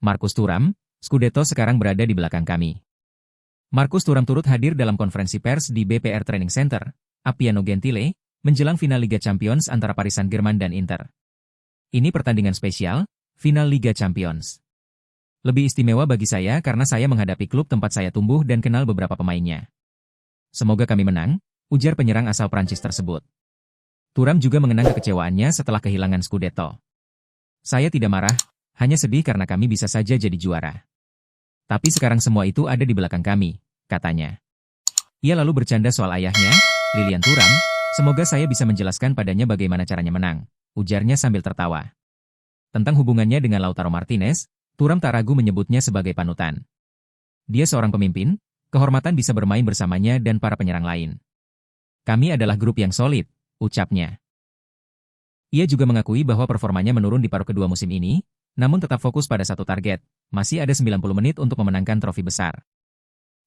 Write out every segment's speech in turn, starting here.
Marcus Thuram, Scudetto sekarang berada di belakang kami. Marcus Thuram turut hadir dalam konferensi pers di BPR Training Center, Appiano Gentile, menjelang final Liga Champions antara Paris Saint-Germain dan Inter. Ini pertandingan spesial, final Liga Champions. Lebih istimewa bagi saya karena saya menghadapi klub tempat saya tumbuh dan kenal beberapa pemainnya. Semoga kami menang, ujar penyerang asal Prancis tersebut. Thuram juga mengenang kekecewaannya setelah kehilangan Scudetto. Saya tidak marah, hanya sedih karena kami bisa saja jadi juara. Tapi sekarang semua itu ada di belakang kami, katanya. Ia lalu bercanda soal ayahnya, Lilian Thuram, semoga saya bisa menjelaskan padanya bagaimana caranya menang, ujarnya sambil tertawa. Tentang hubungannya dengan Lautaro Martinez, Thuram tak ragu menyebutnya sebagai panutan. Dia seorang pemimpin, kehormatan bisa bermain bersamanya dan para penyerang lain. Kami adalah grup yang solid, ucapnya. Ia juga mengakui bahwa performanya menurun di paruh kedua musim ini, namun tetap fokus pada satu target, masih ada 90 menit untuk memenangkan trofi besar.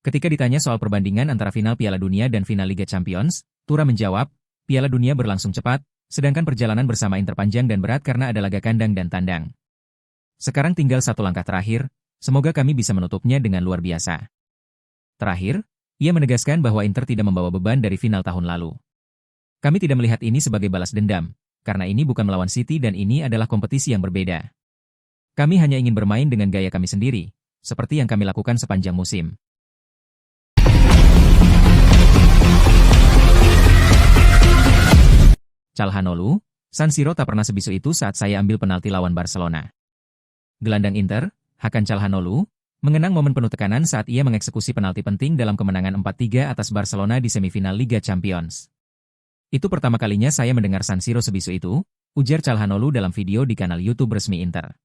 Ketika ditanya soal perbandingan antara final Piala Dunia dan final Liga Champions, Thuram menjawab, Piala Dunia berlangsung cepat, sedangkan perjalanan bersama Inter panjang dan berat karena ada laga kandang dan tandang. Sekarang tinggal satu langkah terakhir, semoga kami bisa menutupnya dengan luar biasa. Terakhir, ia menegaskan bahwa Inter tidak membawa beban dari final tahun lalu. Kami tidak melihat ini sebagai balas dendam, karena ini bukan melawan City dan ini adalah kompetisi yang berbeda. Kami hanya ingin bermain dengan gaya kami sendiri, seperti yang kami lakukan sepanjang musim. Calhanoglu, San Siro tak pernah sebisu itu saat saya ambil penalti lawan Barcelona. Gelandang Inter, Hakan Calhanoglu, mengenang momen penuh tekanan saat ia mengeksekusi penalti penting dalam kemenangan 4-3 atas Barcelona di semifinal Liga Champions. Itu pertama kalinya saya mendengar San Siro sebisu itu, ujar Calhanoglu dalam video di kanal YouTube resmi Inter.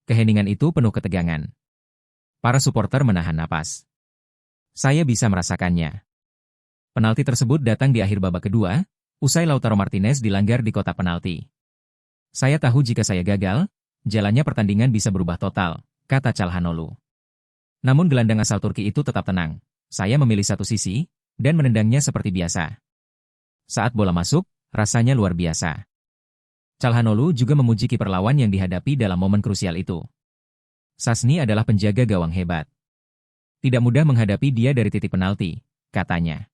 Keheningan itu penuh ketegangan. Para supporter menahan napas. Saya bisa merasakannya. Penalti tersebut datang di akhir babak kedua, usai Lautaro Martinez dilanggar di kotak penalti. Saya tahu jika saya gagal, jalannya pertandingan bisa berubah total, kata Calhanoglu. Namun gelandang asal Turki itu tetap tenang. Saya memilih satu sisi, dan menendangnya seperti biasa. Saat bola masuk, rasanya luar biasa. Calhanoglu juga memuji kiper lawan yang dihadapi dalam momen krusial itu. Szczęsny adalah penjaga gawang hebat. Tidak mudah menghadapi dia dari titik penalti, katanya.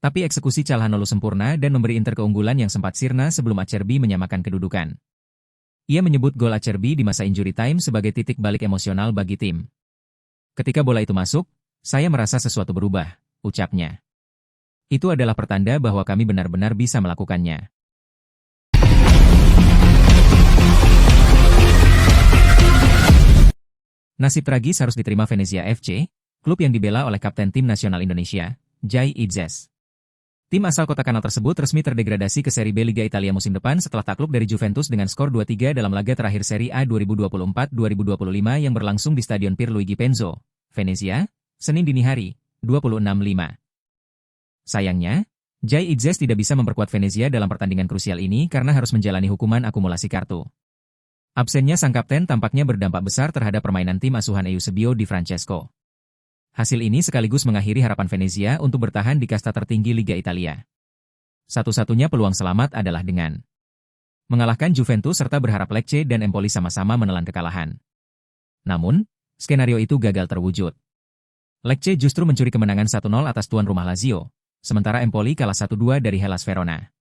Tapi eksekusi Calhanoglu sempurna dan memberi Inter keunggulan yang sempat sirna sebelum Acerbi menyamakan kedudukan. Ia menyebut gol Acerbi di masa injury time sebagai titik balik emosional bagi tim. Ketika bola itu masuk, saya merasa sesuatu berubah, ucapnya. Itu adalah pertanda bahwa kami benar-benar bisa melakukannya. Nasib tragis harus diterima Venezia FC, klub yang dibela oleh Kapten Tim Nasional Indonesia, Jai Idzes. Tim asal kota Kanal tersebut resmi terdegradasi ke Serie B Liga Italia musim depan setelah takluk dari Juventus dengan skor 2-3 dalam laga terakhir Serie A 2024-2025 yang berlangsung di Stadion Pierluigi Penzo, Venezia, Senin dini hari, 26/5. Sayangnya, Jai Idzes tidak bisa memperkuat Venezia dalam pertandingan krusial ini karena harus menjalani hukuman akumulasi kartu. Absennya sang kapten tampaknya berdampak besar terhadap permainan tim asuhan Eusebio Di Francesco. Hasil ini sekaligus mengakhiri harapan Venezia untuk bertahan di kasta tertinggi Liga Italia. Satu-satunya peluang selamat adalah dengan mengalahkan Juventus serta berharap Lecce dan Empoli sama-sama menelan kekalahan. Namun, skenario itu gagal terwujud. Lecce justru mencuri kemenangan 1-0 atas tuan rumah Lazio, sementara Empoli kalah 1-2 dari Hellas Verona.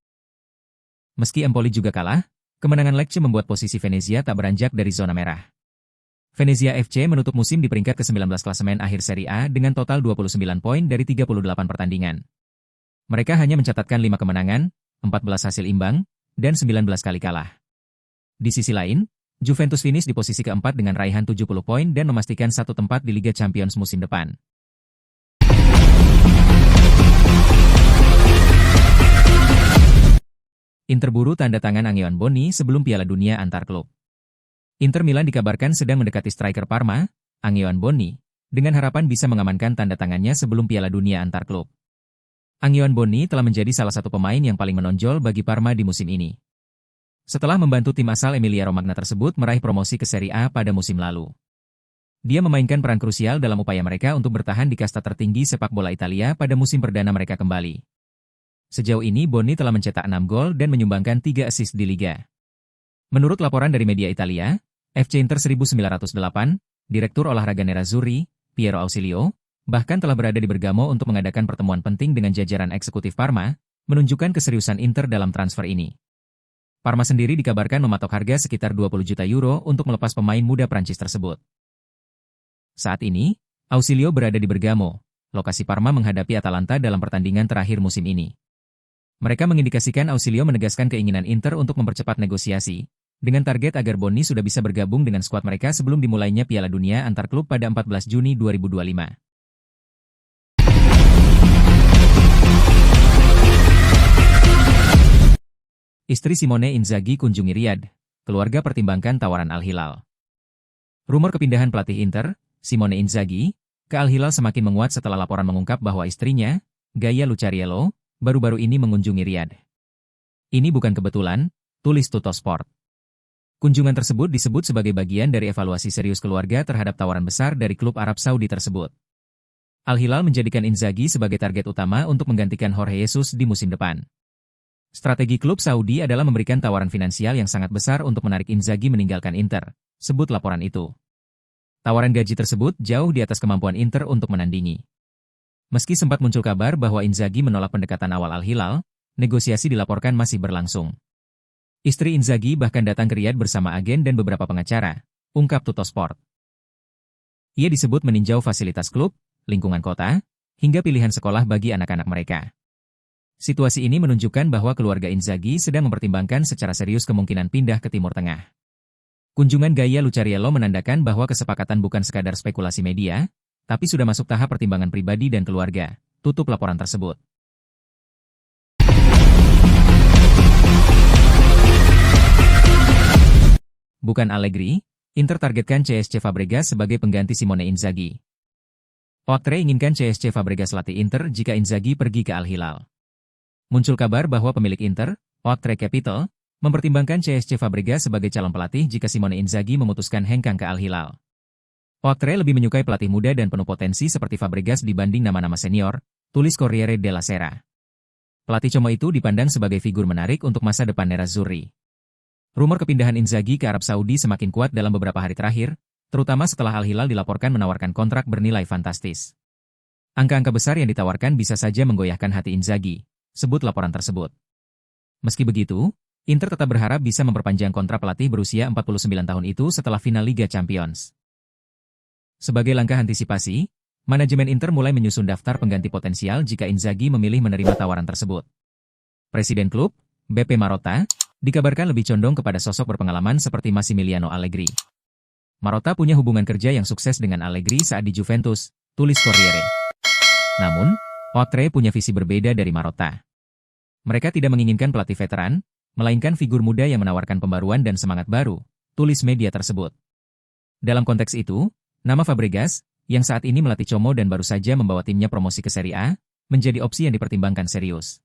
Meski Empoli juga kalah, kemenangan Lecce membuat posisi Venezia tak beranjak dari zona merah. Venezia FC menutup musim di peringkat ke-19 klasemen akhir Serie A dengan total 29 poin dari 38 pertandingan. Mereka hanya mencatatkan 5 kemenangan, 14 hasil imbang, dan 19 kali kalah. Di sisi lain, Juventus finish di posisi keempat dengan raihan 70 poin dan memastikan satu tempat di Liga Champions musim depan. Inter buru tanda tangan Angeon Bonni sebelum Piala Dunia antar klub. Inter Milan dikabarkan sedang mendekati striker Parma, Angeon Bonni, dengan harapan bisa mengamankan tanda tangannya sebelum Piala Dunia antar klub. Angeon Bonni telah menjadi salah satu pemain yang paling menonjol bagi Parma di musim ini. Setelah membantu tim asal Emilia-Romagna tersebut meraih promosi ke Serie A pada musim lalu. Dia memainkan peran krusial dalam upaya mereka untuk bertahan di kasta tertinggi sepak bola Italia pada musim perdana mereka kembali. Sejauh ini Bonni telah mencetak 6 gol dan menyumbangkan 3 assist di Liga. Menurut laporan dari media Italia, FC Inter 1908, Direktur Olahraga Nerazzurri, Piero Ausilio, bahkan telah berada di Bergamo untuk mengadakan pertemuan penting dengan jajaran eksekutif Parma, menunjukkan keseriusan Inter dalam transfer ini. Parma sendiri dikabarkan mematok harga sekitar 20 juta euro untuk melepas pemain muda Prancis tersebut. Saat ini, Ausilio berada di Bergamo, lokasi Parma menghadapi Atalanta dalam pertandingan terakhir musim ini. Mereka mengindikasikan Ausilio menegaskan keinginan Inter untuk mempercepat negosiasi, dengan target agar Bonni sudah bisa bergabung dengan skuad mereka sebelum dimulainya Piala Dunia antar klub pada 14 Juni 2025. Istri Simone Inzaghi kunjungi Riyadh, keluarga pertimbangkan tawaran Al Hilal. Rumor kepindahan pelatih Inter, Simone Inzaghi, ke Al Hilal semakin menguat setelah laporan mengungkap bahwa istrinya, Gaia Lucarello, baru-baru ini mengunjungi Riyadh. Ini bukan kebetulan, tulis Tuttosport. Kunjungan tersebut disebut sebagai bagian dari evaluasi serius keluarga terhadap tawaran besar dari klub Arab Saudi tersebut. Al Hilal menjadikan Inzaghi sebagai target utama untuk menggantikan Jorge Jesus di musim depan. Strategi klub Saudi adalah memberikan tawaran finansial yang sangat besar untuk menarik Inzaghi meninggalkan Inter, sebut laporan itu. Tawaran gaji tersebut jauh di atas kemampuan Inter untuk menandingi. Meski sempat muncul kabar bahwa Inzaghi menolak pendekatan awal Al Hilal, negosiasi dilaporkan masih berlangsung. Istri Inzaghi bahkan datang ke Riyadh bersama agen dan beberapa pengacara, ungkap Tuttosport. Ia disebut meninjau fasilitas klub, lingkungan kota, hingga pilihan sekolah bagi anak-anak mereka. Situasi ini menunjukkan bahwa keluarga Inzaghi sedang mempertimbangkan secara serius kemungkinan pindah ke Timur Tengah. Kunjungan Gaia Lucarello menandakan bahwa kesepakatan bukan sekadar spekulasi media, tapi sudah masuk tahap pertimbangan pribadi dan keluarga, tutup laporan tersebut. Bukan Allegri, Inter targetkan CSC Fabregas sebagai pengganti Simone Inzaghi. Oaktrey inginkan CSC Fabregas latih Inter jika Inzaghi pergi ke Al Hilal. Muncul kabar bahwa pemilik Inter, Oaktrey Capital, mempertimbangkan CSC Fabregas sebagai calon pelatih jika Simone Inzaghi memutuskan hengkang ke Al Hilal. Oaktrey lebih menyukai pelatih muda dan penuh potensi seperti Fabregas dibanding nama-nama senior, tulis Corriere della Sera. Pelatih Como itu dipandang sebagai figur menarik untuk masa depan Nerazzurri. Rumor kepindahan Inzaghi ke Arab Saudi semakin kuat dalam beberapa hari terakhir, terutama setelah Al Hilal dilaporkan menawarkan kontrak bernilai fantastis. Angka-angka besar yang ditawarkan bisa saja menggoyahkan hati Inzaghi, sebut laporan tersebut. Meski begitu, Inter tetap berharap bisa memperpanjang kontrak pelatih berusia 49 tahun itu setelah final Liga Champions. Sebagai langkah antisipasi, manajemen Inter mulai menyusun daftar pengganti potensial jika Inzaghi memilih menerima tawaran tersebut. Presiden klub, BP Marotta, dikabarkan lebih condong kepada sosok berpengalaman seperti Massimiliano Allegri. Marotta punya hubungan kerja yang sukses dengan Allegri saat di Juventus, tulis Corriere. Namun, Oaktrey punya visi berbeda dari Marotta. Mereka tidak menginginkan pelatih veteran, melainkan figur muda yang menawarkan pembaruan dan semangat baru, tulis media tersebut. Dalam konteks itu, nama Fabregas, yang saat ini melatih Como dan baru saja membawa timnya promosi ke Serie A, menjadi opsi yang dipertimbangkan serius.